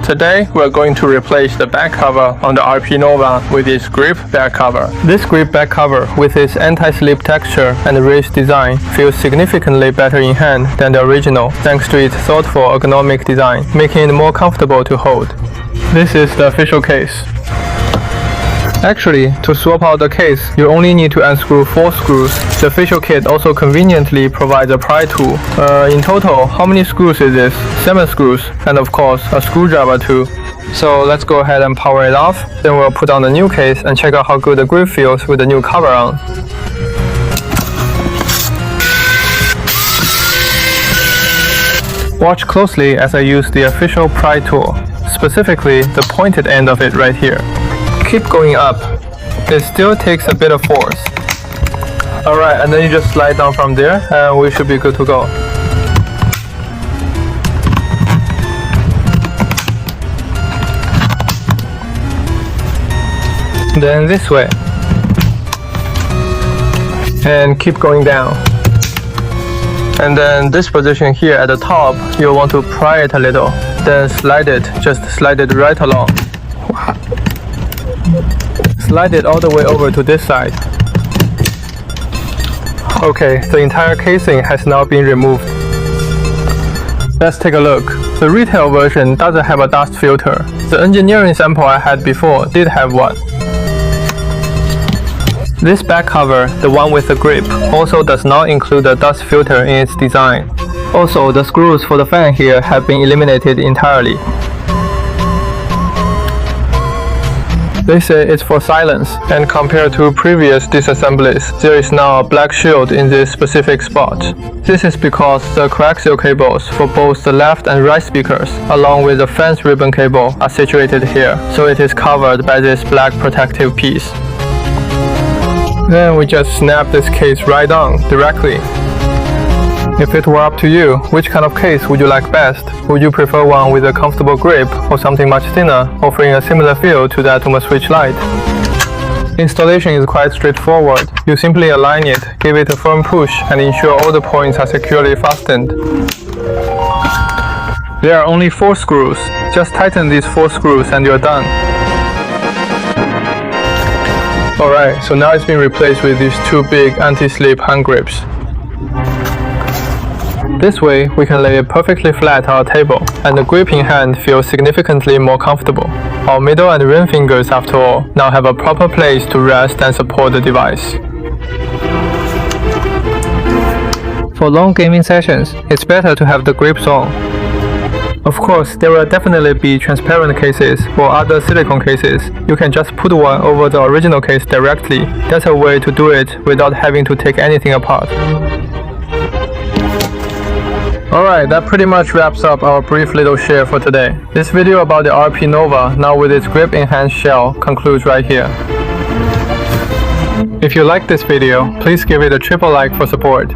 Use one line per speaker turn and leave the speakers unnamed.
Today, we're going to replace the back cover on the RP Nova with its grip back cover. This grip back cover, with its anti-slip texture and raised design, feels significantly better in hand than the original, thanks to its thoughtful ergonomic design, making it more comfortable to hold. This is the official case. Actually, to swap out the case, you only need to unscrew 4 screws. The official kit also conveniently provides a pry tool. In total, how many screws is this? 7 screws, and of course, a screwdriver too. So let's go ahead and power it off. Then we'll put on the new case and check out how good the grip feels with the new cover on. Watch closely as I use the official pry tool, specifically the pointed end of it right here. Keep going up. It still takes a bit of force. Alright, and then you just slide down from there and we should be good to go. Then this way. And keep going down. And then this position here at the top, you'll want to pry it a little. Then slide it, just slide it right along. Slide it all the way over to this side. Okay, the entire casing has now been removed. Let's take a look. The retail version doesn't have a dust filter. The engineering sample I had before did have one. This back cover, the one with the grip, also does not include a dust filter in its design. Also, the screws for the fan here have been eliminated entirely. They say it's for silence, and compared to previous disassemblies, there is now a black shield in this specific spot. This is because the coaxial cables for both the left and right speakers, along with the fan's ribbon cable, are situated here, so it is covered by this black protective piece. Then we just snap this case right on, directly. If it were up to you, which kind of case would you like best? Would you prefer one with a comfortable grip or something much thinner, offering a similar feel to the Atom Switch Lite? Installation is quite straightforward. You simply align it, give it a firm push, and ensure all the points are securely fastened. There are only 4 screws. Just tighten these 4 screws and you're done. Alright, so now it's been replaced with these 2 big anti-slip hand grips. This way, we can lay it perfectly flat on our table, and the grip in hand feels significantly more comfortable. Our middle and ring fingers, after all, now have a proper place to rest and support the device. For long gaming sessions, it's better to have the grips on. Of course, there will definitely be transparent cases or other silicone cases. You can just put one over the original case directly. That's a way to do it without having to take anything apart. Alright, that pretty much wraps up our brief little share for today. This video about the RP Nova, now with its grip-enhanced shell, concludes right here. If you liked this video, please give it a triple like for support.